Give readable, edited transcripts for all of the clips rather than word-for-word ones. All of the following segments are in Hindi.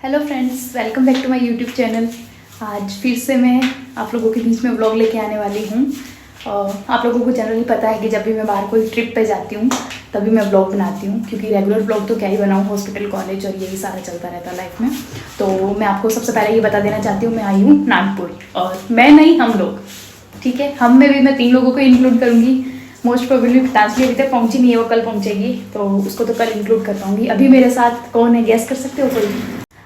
Hello friends, welcome back to my YouTube channel. आज फिर से मैं आप लोगों के बीच में व्लॉग लेके आने वाली हूँ। आप लोगों को जनरली पता है कि जब भी मैं बाहर कोई ट्रिप पे जाती हूँ तभी मैं व्लॉग बनाती हूँ, क्योंकि रेगुलर व्लॉग तो क्या ही बनाऊँ, हॉस्पिटल, कॉलेज और यही सारा चलता रहता है लाइफ में। तो मैं आपको सबसे पहले ये बता देना चाहती हूँ, मैं आई हूँ नागपुर। और मैं नहीं, हम लोग, ठीक है, हम में भी मैं 3 लोगों को इंक्लूड करूँगी। मोस्ट प्रोबेबली डांस अभी तक पहुँची नहीं है, वो कल पहुँचेगी, तो उसको तो कल इंक्लूड कर पाऊँगी। अभी मेरे साथ कौन है, गैस कर सकते हो कोई?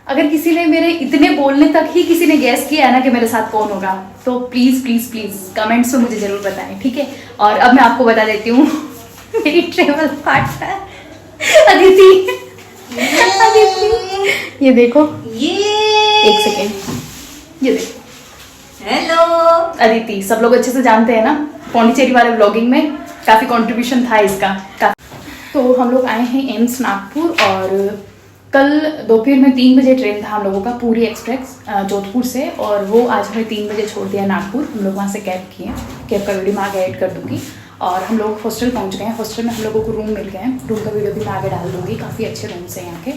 अगर किसी ने मेरे इतने बोलने तक ही किसी ने गैस किया है ना कि मेरे साथ कौन होगा, तो प्लीज़ प्लीज़ प्लीज़ कमेंट्स में मुझे ज़रूर बताएं, ठीक है। और अब मैं आपको बता देती हूँ मेरी ट्रेवल पार्टनर अदिति। अदिति, ये देखो, ये एक सेकेंड, ये देखो। हेलो अदिति, सब लोग अच्छे से जानते हैं ना, पौंडीचेरी वाले व्लॉगिंग में काफ़ी कंट्रीब्यूशन था इसका। तो हम लोग आए हैं एम्स नागपुर, और कल दोपहर में 3 बजे ट्रेन था हम लोगों का, पूरी एक्सप्रेस जोधपुर से, और वो आज हमें 3 बजे छोड़ दिया नागपुर। हम लोग वहाँ से कैब किए, कैब का वीडियो मैं आगे ऐड कर दूँगी। और हम लोग हॉस्टल पहुँच गए हैं, हॉस्टल में हम लोगों को रूम मिल गए हैं, रूम का वीडियो भी मैं आगे डाल दूँगी। काफ़ी अच्छे रूम्स हैं यहाँ के।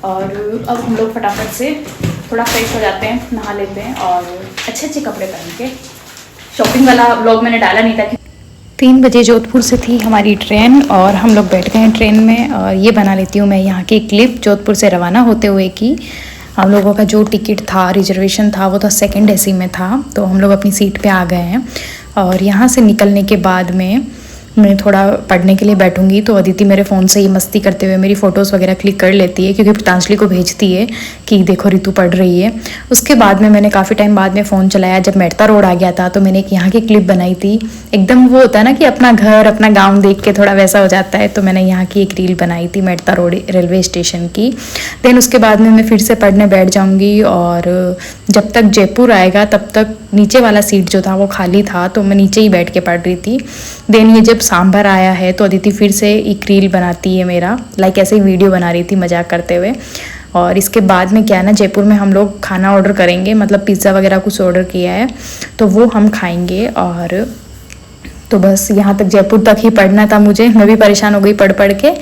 और अब हम लोग फटाफट से थोड़ा फ्रेश हो जाते हैं, नहा लेते हैं और अच्छे अच्छे कपड़े पहन के। शॉपिंग वाला व्लॉग मैंने डाला नहीं था। 3 बजे जोधपुर से थी हमारी ट्रेन, और हम लोग बैठ गए हैं ट्रेन में। और ये बना लेती हूँ मैं यहाँ की क्लिप, जोधपुर से रवाना होते हुए की। हम लोगों का जो टिकट था, रिजर्वेशन था, वो तो 2nd AC में था, तो हम लोग अपनी सीट पे आ गए हैं। और यहाँ से निकलने के बाद में मैं थोड़ा पढ़ने के लिए बैठूंगी, तो अदिति मेरे फ़ोन से ही मस्ती करते हुए मेरी फ़ोटोज़ वगैरह क्लिक कर लेती है, क्योंकि पतंजलि को भेजती है कि देखो रितु पढ़ रही है। उसके बाद में मैंने काफ़ी टाइम बाद में फ़ोन चलाया, जब मेड़ता रोड आ गया था, तो मैंने एक यहाँ की क्लिप बनाई थी। एकदम वो होता है ना कि अपना घर, अपना गाँव देख के थोड़ा वैसा हो जाता है, तो मैंने यहाँ की एक रील बनाई थी मेड़ता रोड रेलवे स्टेशन की। देन उसके बाद में मैं फिर से पढ़ने बैठ जाऊँगी, और जब तक जयपुर आएगा तब तक नीचे वाला सीट जो था वो खाली था, तो मैं नीचे ही बैठ के पढ़ रही थी। देन ये जब सांभर आया है तो अदिति फिर से एक रील बनाती है मेरा, लाइक ऐसे ही वीडियो बना रही थी मजाक करते हुए। और इसके बाद में क्या है ना, जयपुर में हम लोग खाना ऑर्डर करेंगे, मतलब पिज़्ज़ा वगैरह कुछ ऑर्डर किया है, तो वो हम खाएंगे। और तो बस यहाँ तक, जयपुर तक ही पढ़ना था मुझे, मैं भी परेशान हो गई पढ़ पढ़ के।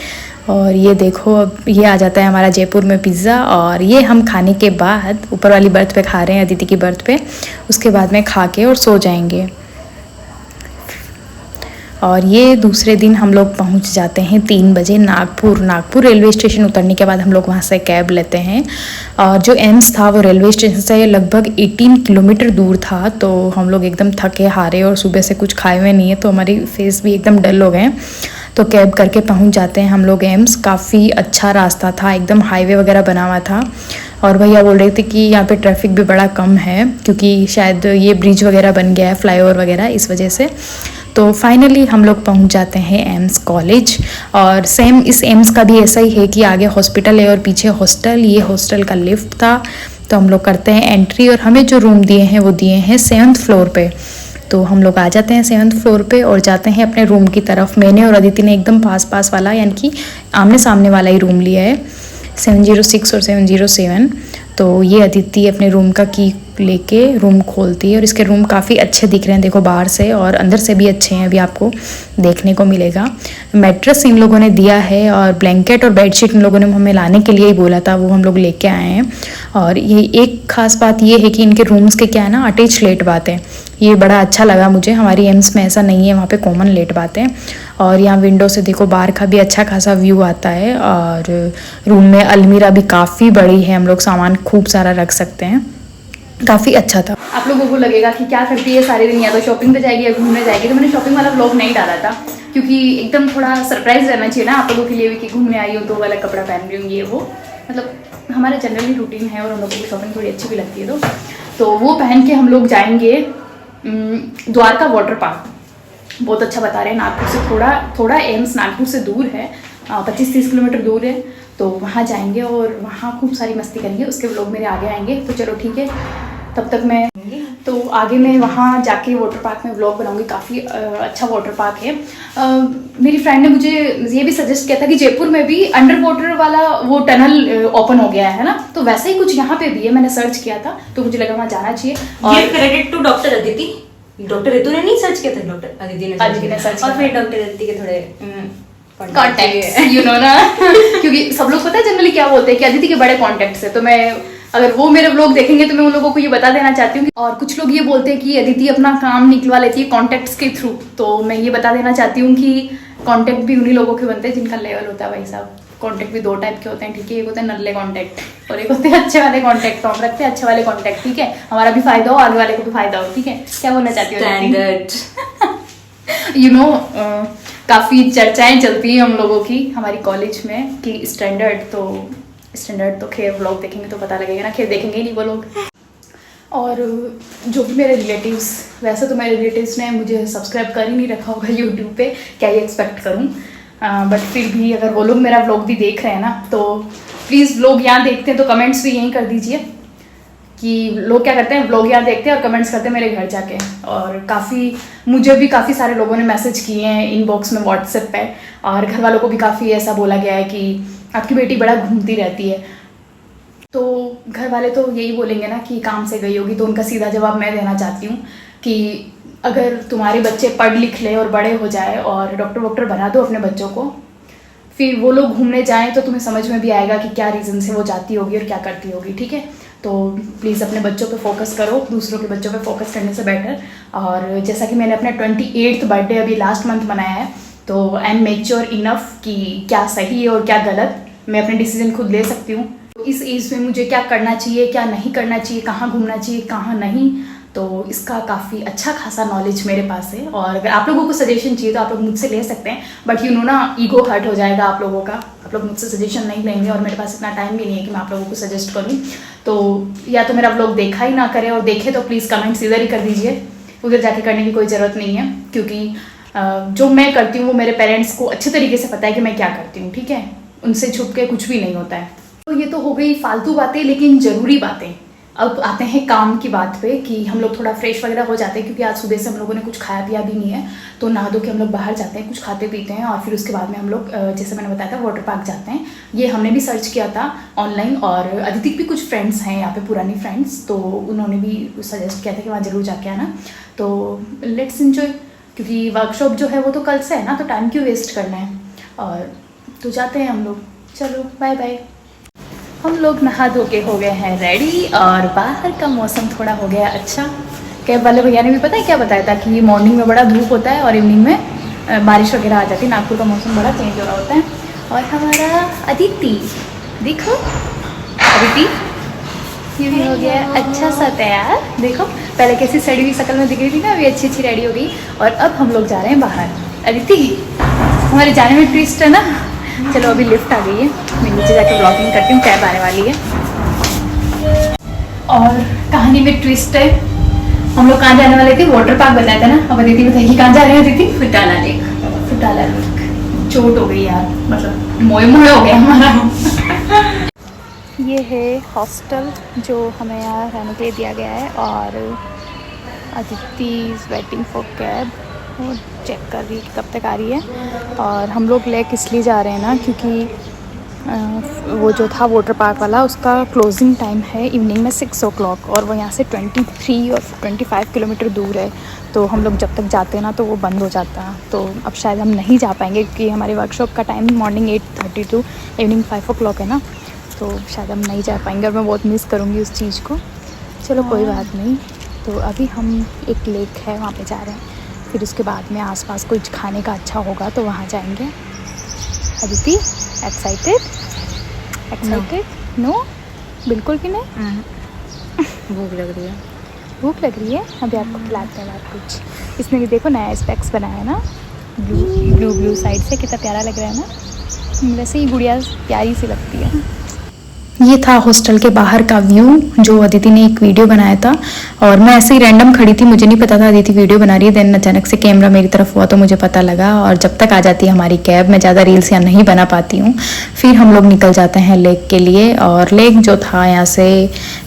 और ये देखो, अब ये आ जाता है हमारा जयपुर में पिज़्ज़ा, और ये हम खाने के बाद ऊपर वाली बर्थ पे खा रहे हैं, अदिति की बर्थ पे। उसके बाद में खा के और सो जाएंगे। और ये दूसरे दिन हम लोग पहुंच जाते हैं 3 बजे नागपुर रेलवे स्टेशन। उतरने के बाद हम लोग वहाँ से कैब लेते हैं, और जो एम्स था वो रेलवे स्टेशन से लगभग 18 किलोमीटर दूर था। तो हम लोग एकदम थके हारे और सुबह से कुछ खाए हुए नहीं है, तो हमारी फेस भी एकदम डल हो गए। तो कैब करके पहुंच जाते हैं हम लोग एम्स। काफ़ी अच्छा रास्ता था, एकदम हाईवे वगैरह बना हुआ था। और भैया बोल रहे थे कि यहाँ पे ट्रैफिक भी बड़ा कम है, क्योंकि शायद ये ब्रिज वगैरह बन गया है, फ्लाईओवर वगैरह, इस वजह से। तो फाइनली हम लोग पहुंच जाते हैं एम्स कॉलेज। और सेम इस एम्स का भी ऐसा ही है कि आगे हॉस्पिटल है और पीछे हॉस्टल। ये हॉस्टल का लिफ्ट था, तो हम लोग करते हैं एंट्री, और हमें जो रूम दिए हैं वो दिए हैं 7th फ्लोर पे। तो हम लोग आ जाते हैं 7th फ्लोर पे और जाते हैं अपने रूम की तरफ। मैंने और अदिति ने एकदम पास वाला, यानी कि आमने सामने वाला ही रूम लिया है, 706 और 707। तो ये अदिति अपने रूम का की लेके रूम खोलती है, और इसके रूम काफ़ी अच्छे दिख रहे हैं, देखो बाहर से और अंदर से भी अच्छे हैं, अभी आपको देखने को मिलेगा। मैट्रेस इन लोगों ने दिया है, और ब्लैंकेट और बेडशीट इन लोगों ने हमें लाने के लिए ही बोला था, वो हम लोग लेके आए हैं। और ये एक खास बात ये है कि इनके रूम्स के क्या है ना, अटैच लेट बात है, ये बड़ा अच्छा लगा मुझे। हमारी एम्स में ऐसा नहीं है, वहाँ पे कॉमन लेट बात है। और यहाँ विंडो से देखो बाहर का भी अच्छा खासा व्यू आता है। और रूम में अलमीरा भी काफ़ी बड़ी है, हम लोग सामान खूब सारा रख सकते हैं, काफ़ी अच्छा था। आप लोगों को लगेगा कि क्या करती है सारे दिन, या तो शॉपिंग पे जाएगी या घूमने जाएगी, तो मैंने शॉपिंग वाला व्लॉग नहीं डाला था, क्योंकि एकदम थोड़ा सरप्राइज रहना चाहिए ना आप लोगों के लिए भी, कि घूमने आई हो तो वाला कपड़ा पहन रही हूँ, ये वो, मतलब हमारा जनरली रूटीन है, और हम लोगों की शॉपिंग थोड़ी अच्छी भी लगती है। तो वो पहन के हम लोग जाएंगे द्वारका वाटर पार्क। बहुत अच्छा बता रहे हैं, नागपुर से थोड़ा एम्स नागपुर से दूर है, 25-30 किलोमीटर दूर है। तो वहाँ जाएंगे और वहाँ खूब सारी मस्ती करेंगे, उसके व्लॉग मेरे आगे आएंगे। तो चलो ठीक है, तब तक मैं तो आगे मैं वहाँ जाके वाटर पार्क में व्लॉग बनाऊंगी। काफ़ी अच्छा वाटर पार्क है। मेरी फ्रेंड ने मुझे ये भी सजेस्ट किया था कि जयपुर में भी अंडर वाटर वाला वो टनल ओपन हो गया है ना, तो वैसे ही कुछ यहाँ पे भी है। मैंने सर्च किया था, तो मुझे लगा वहाँ जाना चाहिए। और credit to doctor Aditi, doctor Ritu ने नहीं सर्च किया था, डॉक्टर अदिति ने सर्च किया, और फिर डॉक्टर अदिति के थोड़े कॉन्टेक्ट्स, यू नो ना। क्योंकि सब लोग पता है जनरली क्या बोलते हैं कि अदिति के बड़े कॉन्टेक्ट्स है, तो मैं अगर वो मेरे व्लॉग देखेंगे तो मैं उन लोगों को ये बता देना चाहती हूँ। और कुछ लोग ये बोलते हैं कि अदिति अपना काम निकलवा लेती है कॉन्टेक्ट्स के थ्रू, तो मैं ये बता देना चाहती हूँ कि कॉन्टेक्ट भी उन्हीं लोगों के बनते हैं जिनका लेवल होता है भाई साहब। कॉन्टेक्ट भी 2 टाइप के होते हैं, ठीक है। एक होते हैं नल्ले कॉन्टेक्ट और एक होते हैं अच्छे वाले कॉन्टेक्ट। तो हम रखते हैं अच्छे वाले कॉन्टेक्ट, ठीक है। हमारा भी फायदा हो, आगे वाले को भी फायदा हो, ठीक है। क्या बोलना चाहती हो? स्टैंडर्ड। यू नो, काफ़ी चर्चाएं चलती हैं हम लोगों की हमारी कॉलेज में कि स्टैंडर्ड तो खैर व्लॉग देखेंगे तो पता लगेगा ना, खैर देखेंगे ही नहीं वो लोग। और जो भी मेरे रिलेटिव्स, वैसे तो मेरे रिलेटिव्स ने मुझे सब्सक्राइब कर ही नहीं रखा होगा यूट्यूब पे, क्या ये एक्सपेक्ट करूँ, बट फिर भी अगर वो लोग मेरा व्लॉग भी देख रहे हैं ना, तो प्लीज़ व्लॉग यहाँ देखते हैं तो कमेंट्स भी यहीं कर दीजिए कि लोग क्या करते हैं, व्लॉग यहाँ देखते हैं और कमेंट्स करते हैं मेरे घर जाके। और मुझे भी काफ़ी सारे लोगों ने मैसेज किए हैं इनबॉक्स में व्हाट्सएप पे, और घर वालों को भी काफ़ी ऐसा बोला गया है कि आपकी बेटी बड़ा घूमती रहती है। तो घर वाले तो यही बोलेंगे ना कि काम से गई होगी, तो उनका सीधा जवाब मैं देना चाहती हूँ कि अगर तुम्हारे बच्चे पढ़ लिख ले और बड़े हो जाए और डॉक्टर बना दो अपने बच्चों को, फिर वो लोग घूमने जाएं तो तुम्हें समझ में भी आएगा कि क्या रीज़न से वो जाती होगी और क्या करती होगी, ठीक है। तो प्लीज़ अपने बच्चों पे फोकस करो, दूसरों के बच्चों पे फोकस करने से बेटर। और जैसा कि मैंने अपना 28th बर्थडे अभी लास्ट मंथ मनाया है, तो आई एम मेच्योर इनफ कि क्या सही है और क्या गलत, मैं अपने डिसीजन खुद ले सकती हूँ। इस एज में मुझे क्या करना चाहिए, क्या नहीं करना चाहिए, कहाँ घूमना चाहिए, कहाँ नहीं, तो इसका काफ़ी अच्छा खासा नॉलेज मेरे पास है। और अगर आप लोगों को सजेशन चाहिए तो आप लोग मुझसे ले सकते हैं, बट यू नो ना, ईगो हर्ट हो जाएगा आप लोगों का, आप लोग मुझसे सजेशन नहीं लेंगे और मेरे पास इतना टाइम भी नहीं है कि मैं आप लोगों को सजेस्ट करूँ। तो या तो मेरा व्लॉग देखा ही ना करें, और देखे तो प्लीज़ कमेंट्स इधर ही कर दीजिए, उधर जाके करने की कोई ज़रूरत नहीं है, क्योंकि जो मैं करती हूँ वो मेरे पेरेंट्स को अच्छे तरीके से पता है कि मैं क्या करती हूँ, ठीक है। उनसे छुप के कुछ भी नहीं होता है। तो ये तो हो गई फालतू बातें, लेकिन ज़रूरी बातें। अब आते हैं काम की बात पे कि हम लोग थोड़ा फ्रेश वगैरह हो जाते हैं, क्योंकि आज सुबह से हम लोगों ने कुछ खाया पिया भी नहीं है। तो नहा धो के हम लोग बाहर जाते हैं, कुछ खाते पीते हैं, और फिर उसके बाद में हम लोग जैसे मैंने बताया था वाटर पार्क जाते हैं। ये हमने भी सर्च किया था ऑनलाइन, और अदिति की भी कुछ फ्रेंड्स हैं यहाँ पे, पुरानी फ्रेंड्स, तो उन्होंने भी सजेस्ट किया था कि वहाँ ज़रूर जाके आना। तो लेट्स एंजॉय, क्योंकि वर्कशॉप जो है वो तो कल से है ना, तो टाइम क्यों वेस्ट करना है। और तो जाते हैं हम लोग, चलो बाय बाय। हम लोग नहा धो के हो गए हैं रेडी, और बाहर का मौसम थोड़ा हो गया अच्छा। कैब वाले भैया ने भी पता है क्या बताया था कि मॉर्निंग में बड़ा धूप होता है और इवनिंग में बारिश वगैरह आ जाती है। नागपुर का मौसम बड़ा चेंज हो रहा होता है। और हमारा अदिति, देखो अदिति, ये भी हो गया अच्छा सा तैयार। देखो पहले कैसी सड़ी हुई शक्ल में दिख रही थी ना, अभी अच्छी अच्छी रेडी हो गई। और अब हम लोग जा रहे हैं बाहर। अदिति, हमारे जाने में ट्विस्ट है ना। चलो अभी लिफ्ट आ गई है, मैं नीचे जाके ब्लॉगिंग करती हूँ, कैब आने वाली है। और कहानी में ट्विस्ट है, हम लोग कहाँ जाने वाले थे, वाटर पार्क बताया था ना। अब अदिति बताइए कहाँ जा रहे हैं अदिति? फुटाला लेक। फुटाला लेक। चोट हो गई यार, मतलब मोए मोए हो गया हमारा। ये है हॉस्टल जो हमें यहाँ रहने के लिए दिया गया है, और Aditi is waiting for cab, वो चेक कर रही है कब तक आ रही है। और हम लोग लेक इसलिए जा रहे हैं ना, क्योंकि वो जो था वाटर पार्क वाला, उसका क्लोजिंग टाइम है इवनिंग में 6 o'clock, और वो यहाँ से 23 और 25 किलोमीटर दूर है। तो हम लोग जब तक जाते हैं ना तो वो बंद हो जाता है। तो अब शायद हम नहीं जा पाएंगे, क्योंकि हमारे वर्कशॉप का time morning 8:30 to evening 5 o'clock है ना, तो शायद हम नहीं जा पाएंगे, और मैं बहुत मिस करूँगी उस चीज़ को। चलो कोई बात नहीं। तो अभी हम एक लेक है वहाँ पे जा रहे हैं, फिर उसके बाद में आसपास कुछ खाने का अच्छा होगा तो वहाँ जाएंगे। अदिति एक्साइटेड? नो बिल्कुल भी नहीं। भूख लग रही है। भूख लग रही है, अभी आपको खिलाते हैं बात कुछ। इसने भी देखो नया स्पेक्स बनाया है ना, ब्लू साइड से, कितना प्यारा लग रहा है ना। वैसे ही गुड़िया प्यारी सी लगती है। ये था हॉस्टल के बाहर का व्यू, जो अदिति ने एक वीडियो बनाया था, और मैं ऐसे ही रैंडम खड़ी थी, मुझे नहीं पता था अदिति वीडियो बना रही है। देन अचानक से कैमरा मेरी तरफ हुआ तो मुझे पता लगा, और जब तक आ जाती है हमारी कैब, मैं ज़्यादा रील्स यहाँ नहीं बना पाती हूँ। फिर हम लोग निकल जाते हैं लेक के लिए, और लेक जो था यहाँ से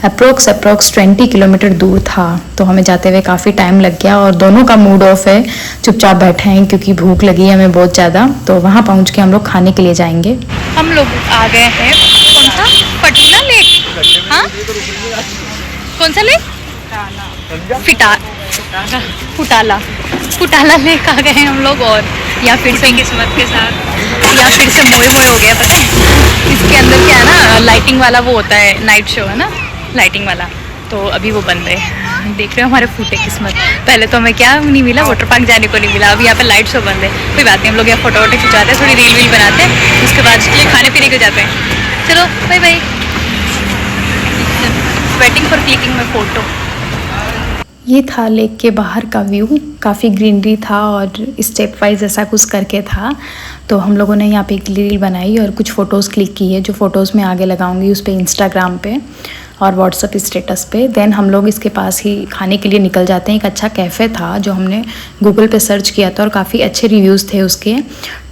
अप्रोक्स 20 किलोमीटर दूर था, तो हमें जाते हुए काफ़ी टाइम लग गया, और दोनों का मूड ऑफ है, चुपचाप बैठे हैं क्योंकि भूख लगी है हमें बहुत ज़्यादा। तो वहाँ पहुँच के हम लोग खाने के लिए जाएंगे। हम लोग आ गए हैं, कौन सा फटीला लेक? हाँ कौन सा लेक? फुटाला लेक आ गए हैं हम लोग। और या फिर से किस्मत के साथ या फिर से मोए हो गया, पता है इसके अंदर क्या है ना, लाइटिंग वाला वो होता है, नाइट शो है ना लाइटिंग वाला, तो अभी वो बंद है। देख रहे हो हमारे फूटे किस्मत, पहले तो हमें क्या नहीं मिला, वाटर पार्क जाने को नहीं मिला, अभी यहाँ पे लाइट शो बंद है। कोई बात नहीं, हम लोग यहाँ फोटो वोटो खिंचाते हैं, थोड़ी रील वील बनाते हैं, उसके बाद के लिए खाने पीने को जाते हैं। चलो bye bye, waiting for clicking my photo. ये था लेक के बाहर का व्यू, काफ़ी ग्रीनरी था और स्टेप वाइज ऐसा कुछ करके था। तो हम लोगों ने यहाँ पे एक रील बनाई और कुछ फ़ोटोज़ क्लिक की है, जो फ़ोटोज़ मैं आगे लगाऊंगी उस पर इंस्टाग्राम पे और व्हाट्सअप स्टेटस पे। देन हम लोग इसके पास ही खाने के लिए निकल जाते हैं। एक अच्छा कैफ़े था जो हमने गूगल पे सर्च किया था और काफ़ी अच्छे रिव्यूज़ थे उसके,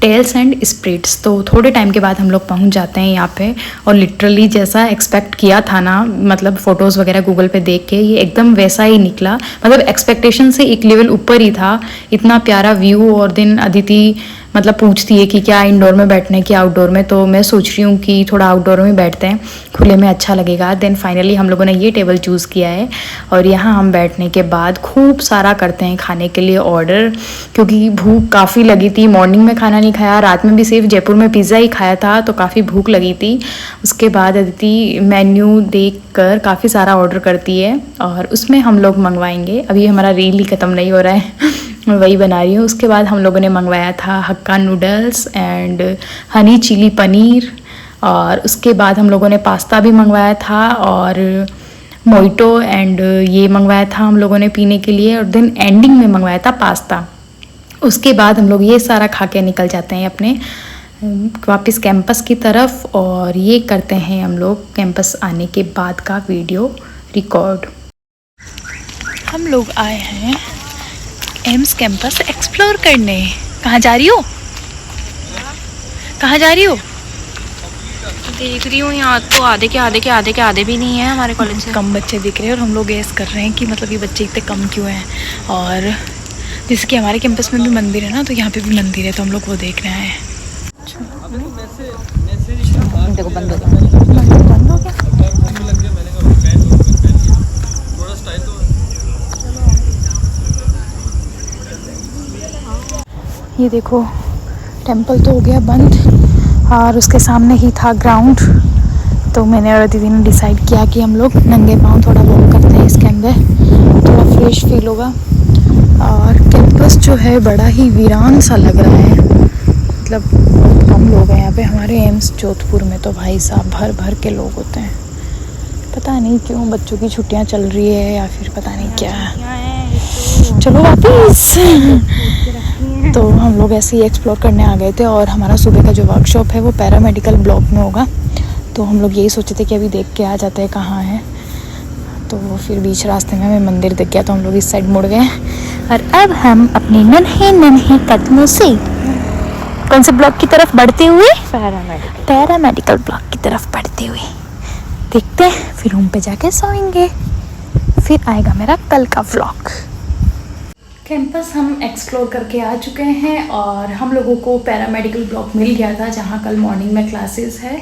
टेल्स एंड स्प्रिट्स। तो थोड़े टाइम के बाद हम लोग पहुंच जाते हैं यहाँ पे और लिटरली जैसा एक्सपेक्ट किया था ना, मतलब फ़ोटोज़ वगैरह गूगल पे देख के ये एकदम वैसा ही निकला, मतलब एक्सपेक्टेशन से एक लेवल ऊपर ही था। इतना प्यारा व्यू। और दिन अदिति मतलब पूछती है कि क्या इंडोर में बैठना है कि आउटडोर में, तो मैं सोच रही हूँ कि थोड़ा आउटडोर में बैठते हैं, खुले में अच्छा लगेगा। देन फाइनली हम लोगों ने ये टेबल चूज़ किया है और यहाँ हम बैठने के बाद खूब सारा करते हैं खाने के लिए ऑर्डर, क्योंकि भूख काफ़ी लगी थी। मॉर्निंग में खाना नहीं खाया, रात में भी सिर्फ जयपुर में पिज़्ज़ा ही खाया था, तो काफ़ी भूख लगी थी। उसके बाद अदिति मेन्यू देख कर काफ़ी सारा ऑर्डर करती है और उसमें हम लोग मंगवाएंगे। अभी हमारा रील ही ख़त्म नहीं हो रहा है मैं वही बना रही हूँ। उसके बाद हम लोगों ने मंगवाया था Hakka noodles and honey chilli paneer, और उसके बाद हम लोगों ने पास्ता भी मंगवाया था और मोइटो एंड ये मंगवाया था हम लोगों ने पीने के लिए, और देन एंडिंग में मंगवाया था पास्ता। उसके बाद हम लोग ये सारा खा के निकल जाते हैं अपने वापस कैंपस की तरफ, और ये करते हैं हम लोग कैंपस आने के बाद का वीडियो रिकॉर्ड। हम लोग आए हैं एम्स कैंपस एक्सप्लोर करने। कहाँ जा रही हो, कहाँ जा रही हो? देख रही हूँ यहाँ तो आधे भी नहीं है हमारे कॉलेज से। कम बच्चे दिख रहे हैं और हम लोग गैस कर रहे हैं कि मतलब ये बच्चे इतने कम क्यों हैं। और जैसे कि हमारे कैंपस में भी मंदिर है ना, तो यहाँ पे भी मंदिर है, तो हम लोग वो देख रहे हैं। देखो बंद हो गया। ये देखो टेंपल तो हो गया बंद और उसके सामने ही था ग्राउंड। तो मैंने और दीदी ने डिसाइड किया कि हम लोग नंगे पाँव थोड़ा वॉक करते हैं इसके अंदर, थोड़ा फ्रेश फील होगा। और कैंपस जो है बड़ा ही वीरान सा लग रहा है, मतलब बहुत कम लोग हैं यहाँ पे। हमारे एम्स जोधपुर में तो भाई साहब भर भर के लोग होते हैं, पता नहीं क्यों, बच्चों की छुट्टियाँ चल रही है या फिर पता नहीं क्या है। चलो वापस। तो हम लोग ऐसे ही एक्सप्लोर करने आ गए थे और हमारा सुबह का जो वर्कशॉप है वो पैरामेडिकल ब्लॉक में होगा, तो हम लोग यही सोचे थे कि अभी देख के आ जाते हैं कहाँ है। तो फिर बीच रास्ते में हमें मंदिर दिख गया तो हम लोग इस साइड मुड़ गए और अब हम अपने नन्हे कदमों से कौन से ब्लॉक की तरफ बढ़ते हुए, पैरामेडिकल ब्लॉक की तरफ बढ़ते हुए देखते हैं। फिर रूम पे जाके सोएंगे, फिर आएगा मेरा कल का व्लॉग। कैंपस हम एक्सप्लोर करके आ चुके हैं और हम लोगों को पैरामेडिकल ब्लॉक मिल गया था जहाँ कल मॉर्निंग में क्लासेस है।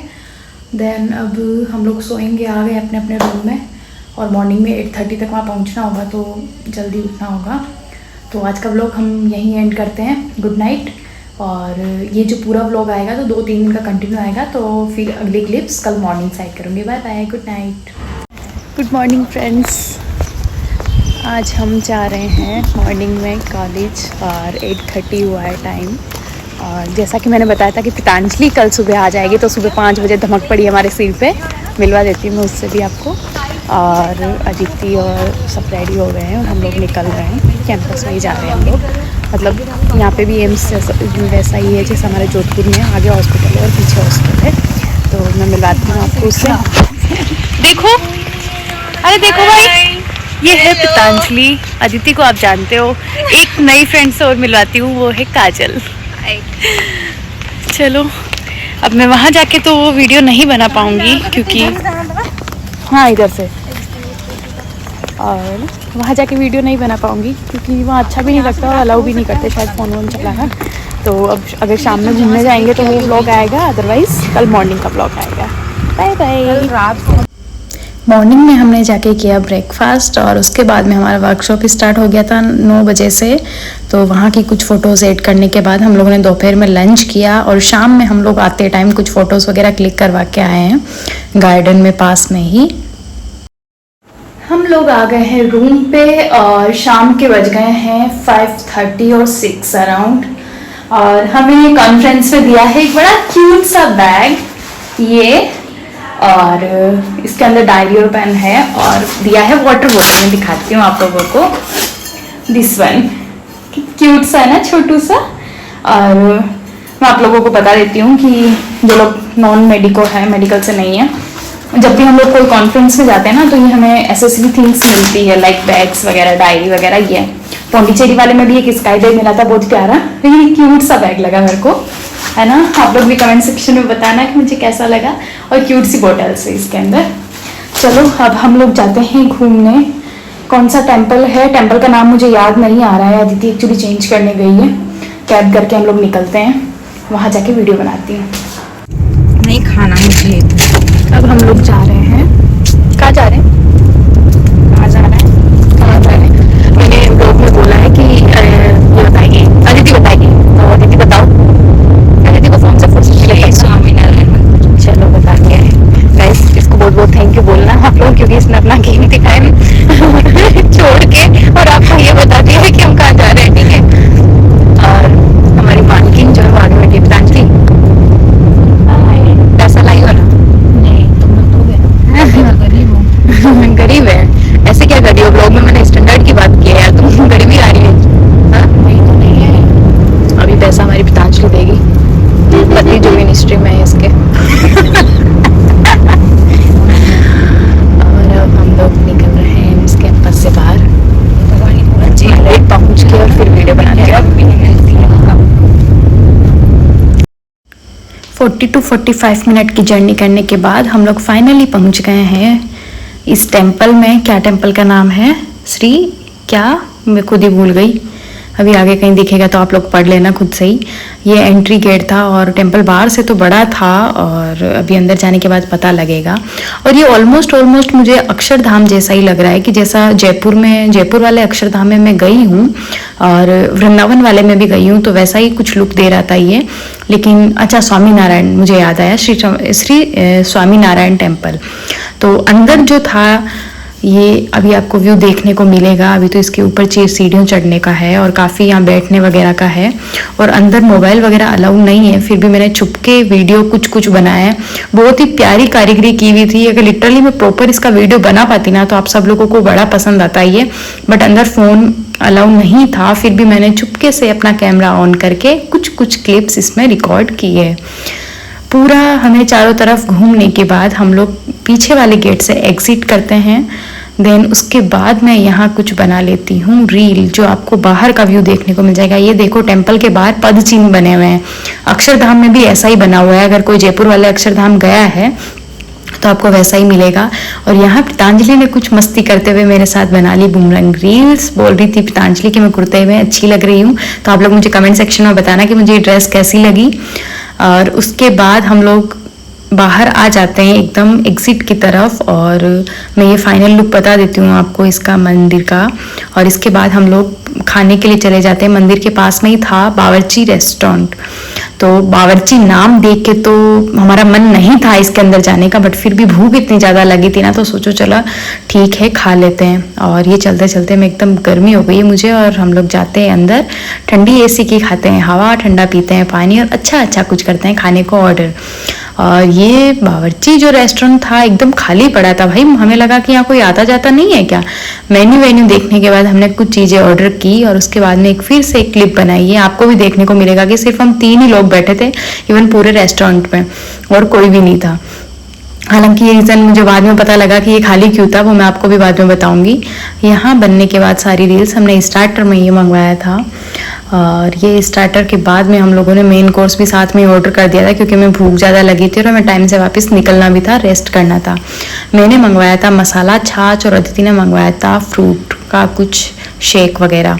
देन अब हम लोग सोएंगे, आ गए अपने अपने रूम में, और मॉर्निंग में 8:30 तक वहाँ पहुँचना होगा, तो जल्दी उठना होगा। तो आज का व्लॉग हम यहीं एंड करते हैं। Good night. और ये जो पूरा व्लॉग आएगा तो 2-3 दिन का कंटिन्यू आएगा, तो फिर अगली क्लिप्स कल मॉर्निंग साइड करूँगी। Bye bye, good night. Good morning friends, आज हम जा रहे हैं मॉर्निंग में कॉलेज और 8:30 हुआ है टाइम। और जैसा कि मैंने बताया था कि पतंजलि कल सुबह आ जाएगी, तो सुबह 5 बजे धमक पड़ी हमारे सिर पे, मिलवा देती हूँ मैं उससे भी आपको। और अदिति और सब रेडी हो गए हैं और हम लोग निकल रहे हैं, कैंपस में ही जा रहे हैं हम लोग। मतलब यहाँ पे भी एम्स वैसा ही है जैसा हमारे जोधपुर में, आगे हॉस्पिटल है और पीछे हॉस्पिटल है, तो मैं मिलवाती हूँ आपको उससे। देखो, अरे देखो भाई, ये है पतंजलि। अदिति को आप जानते हो। एक नई फ्रेंड से और मिलवाती हूँ, वो है काजल। चलो अब मैं वहाँ जाके तो वो वीडियो नहीं बना पाऊँगी क्योंकि हाँ इधर से, और वहाँ जाके वीडियो नहीं बना पाऊँगी क्योंकि वहाँ अच्छा भी नहीं लगता और अलाउ भी नहीं करते शायद फ़ोन वोन चलाना। तो अब अगर शाम में घूमने जाएंगे तो वो व्लॉग आएगा, अदरवाइज़ कल मॉर्निंग का व्लॉग आएगा। Bye bye. मॉर्निंग में हमने जाके किया ब्रेकफास्ट और उसके बाद में हमारा वर्कशॉप स्टार्ट हो गया था 9 बजे से। तो वहाँ की कुछ फ़ोटोज़ एड करने के बाद हम लोगों ने दोपहर में लंच किया और शाम में हम लोग आते टाइम कुछ फ़ोटोज़ वगैरह क्लिक करवा के आए हैं गार्डन में पास में ही। हम लोग आ गए हैं रूम पे और शाम के बज गए हैं 5:30 और 6 अराउंड। और हमें कॉन्फ्रेंस में दिया है एक बड़ा क्यूट सा बैग ये, और इसके अंदर डायरी और पेन है, और दिया है वाटर बॉटल। मैं दिखाती हूँ आप लोगों को, दिस वन क्यूट सा है ना, छोटू सा। और मैं आप लोगों को बता देती हूँ कि जो लोग नॉन मेडिकल से नहीं है, जब भी हम लोग कोई कॉन्फ्रेंस में जाते हैं ना तो ये हमें एसेसरी थिंग्स मिलती है, लाइक बैग्स वगैरह, डायरी वगैरह। ये पौंडीचेरी वाले में भी एक स्काई बैग मिला था, बहुत प्यारा, लेकिन क्यूट सा बैग लगा मेरे को, है ना। आप लोग भी कमेंट सेक्शन में बताना कि मुझे कैसा लगा। और क्यूट सी बॉटल्स है इसके अंदर। चलो अब हम लोग जाते हैं घूमने। कौन सा टेम्पल है, टेम्पल का नाम मुझे याद नहीं आ रहा है, अदिति एक्चुअली चेंज करने गई है। कैब करके हम लोग निकलते हैं, वहाँ जाके वीडियो बनाती हूँ। नहीं खाना मुझे। अब हम लोग जा रहे हैं, कहाँ जा रहे हैं, कहाँ जा रहे हैं, कहाँ जा रहे हैं। मैंने ब्लॉग में बोला है कि ये बताएगी, अदिति बताएगी, तो अदिति बताओ। अदिति को फोन से फुर्सत लगे। स्वामीनारायण। चलो बताते हैं गाइस, इसको बहुत बहुत थैंक यू बोलना आप लोग, क्योंकि इसने अपना गेम दिखाया छोड़ के और आपको ये बता दिया है कि हम कहाँ जा रहे हैं, ठीक है। और हमारी मालकिन जो है वो आगे बैठी, प्रांजलि पैसा लाई हो ना? गरीब है, ऐसे क्या गरीब हो? ब्लॉग में मैंने स्टैंडर्ड की बात की है यार, तुम गरीबी आ रही है। नहीं तो नहीं है, अभी पैसा हमारी पितांजलि देगी, पति जो मिनिस्ट्री में है इसके। और अब हम लोग निकल रहे हैं इस कैंपस से बाहर जी, लाइट पहुंच के और फिर वीडियो बनाते हैं। 40 to 45 मिनट की जर्नी करने के बाद हम लोग फाइनली पहुंच गए हैं इस टेम्पल में। क्या टेम्पल का नाम है? श्री क्या, मैं खुद ही भूल गई। अभी आगे कहीं दिखेगा तो आप लोग पढ़ लेना खुद से ही। ये एंट्री गेट था और टेम्पल बाहर से तो बड़ा था और अभी अंदर जाने के बाद पता लगेगा। और ये ऑलमोस्ट मुझे अक्षरधाम जैसा ही लग रहा है, कि जैसा जयपुर वाले अक्षरधाम में मैं गई हूँ और वृंदावन वाले में भी गई हूँ, तो वैसा ही कुछ लुक दे रहा था ये। लेकिन अच्छा, स्वामीनारायण मुझे याद आया, श्री स्वामीनारायण टेम्पल। तो अंदर जो था ये अभी आपको व्यू देखने को मिलेगा। अभी तो इसके ऊपर सीढ़ियों चढ़ने का है और काफ़ी यहाँ बैठने वगैरह का है, और अंदर मोबाइल वगैरह अलाउ नहीं है। फिर भी मैंने छुप के वीडियो कुछ बनाया है। बहुत ही प्यारी कारीगरी की हुई थी। अगर लिटरली मैं प्रॉपर इसका वीडियो बना पाती ना तो आप सब लोगों को बड़ा पसंद आता ये, बट अंदर फ़ोन अलाउ नहीं था। फिर भी मैंने चुपके से अपना कैमरा ऑन करके कुछ क्लिप्स इसमें रिकॉर्ड किए है। पूरा हमें चारों तरफ घूमने के बाद हम लोग पीछे वाले गेट से एग्जिट करते हैं। देन उसके बाद मैं यहाँ कुछ बना लेती हूँ रील, जो आपको बाहर का व्यू देखने को मिल जाएगा। ये देखो, टेम्पल के बाहर पद चिन्ह बने हुए हैं। अक्षरधाम में भी ऐसा ही बना हुआ है। अगर कोई जयपुर वाले अक्षरधाम गया है तो आपको वैसा ही मिलेगा। और यहाँ पितांजलि ने कुछ मस्ती करते हुए मेरे साथ बना ली बूमरंग रील्स। बोल रही थी पितांजलि कि मैं कुर्ते में अच्छी लग रही हूँ। तो आप लोग मुझे कमेंट सेक्शन में बताना कि मुझे ये ड्रेस कैसी लगी। और उसके बाद हम लोग बाहर आ जाते हैं एकदम एग्जिट की तरफ, और मैं ये फाइनल लुक बता देती हूँ आपको इसका मंदिर का। और इसके बाद हम लोग खाने के लिए चले जाते हैं। मंदिर के पास में ही था बावर्ची रेस्टोरेंट। तो बावर्ची नाम देख के तो हमारा मन नहीं था इसके अंदर जाने का, बट फिर भी भूख इतनी ज़्यादा लगी थी ना, तो सोचो चला ठीक है खा लेते हैं। और ये चलते चलते में एकदम गर्मी हो गई है मुझे, और हम लोग जाते हैं अंदर। ठंडी एसी की खाते हैं हवा, ठंडा पीते हैं पानी, और अच्छा कुछ करते हैं खाने को ऑर्डर। और ये बावर्ची जो रेस्टोरेंट था एकदम खाली पड़ा था भाई। हमें लगा कि यहाँ कोई आता जाता नहीं है क्या। मेन्यू देखने के बाद हमने कुछ चीज़ें ऑर्डर की, और उसके बाद में फिर से एक क्लिप बनाई है। आपको भी देखने को मिलेगा कि सिर्फ हम 3 ही लोग बैठे थे इवन पूरे रेस्टोरेंट में, और कोई भी नहीं था। हालांकि ये रीज़न मुझे बाद में पता लगा कि ये खाली क्यों था, वो मैं आपको भी बाद में बताऊंगी। यहाँ बनने के बाद सारी रील्स हमने स्टार्टर में ये मंगवाया था, और ये स्टार्टर के बाद में हम लोगों ने मेन कोर्स भी साथ में ऑर्डर कर दिया था, क्योंकि हमें भूख ज़्यादा लगी थी और हमें टाइम से वापस निकलना भी था, रेस्ट करना था। मैंने मंगवाया था मसाला छाछ और अदिति ने मंगवाया था फ्रूट का कुछ शेक वगैरह।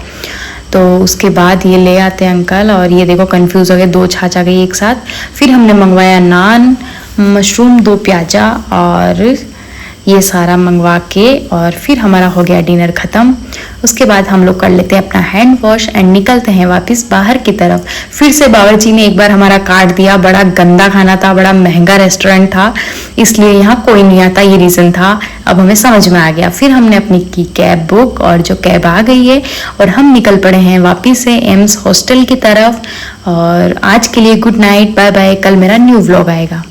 तो उसके बाद ये ले आते हैं अंकल, और ये देखो कंफ्यूज हो गए, 2 छाछ आ गई एक साथ। फिर हमने मंगवाया नान, मशरूम 2 प्याजा, और ये सारा मंगवा के और फिर हमारा हो गया डिनर ख़त्म। उसके बाद हम लोग कर लेते हैं अपना हैंड वॉश एंड निकलते हैं वापस बाहर की तरफ। फिर से बावर्ची ने एक बार हमारा काट दिया, बड़ा गंदा खाना था, बड़ा महंगा रेस्टोरेंट था, इसलिए यहाँ कोई नहीं आता, ये रीज़न था। अब हमें समझ में आ गया। फिर हमने अपनी की कैब बुक और जो कैब आ गई है और हम निकल पड़े हैं वापस से एम्स हॉस्टल की तरफ। और आज के लिए गुड नाइट, बाय बाय। कल मेरा न्यू व्लॉग आएगा।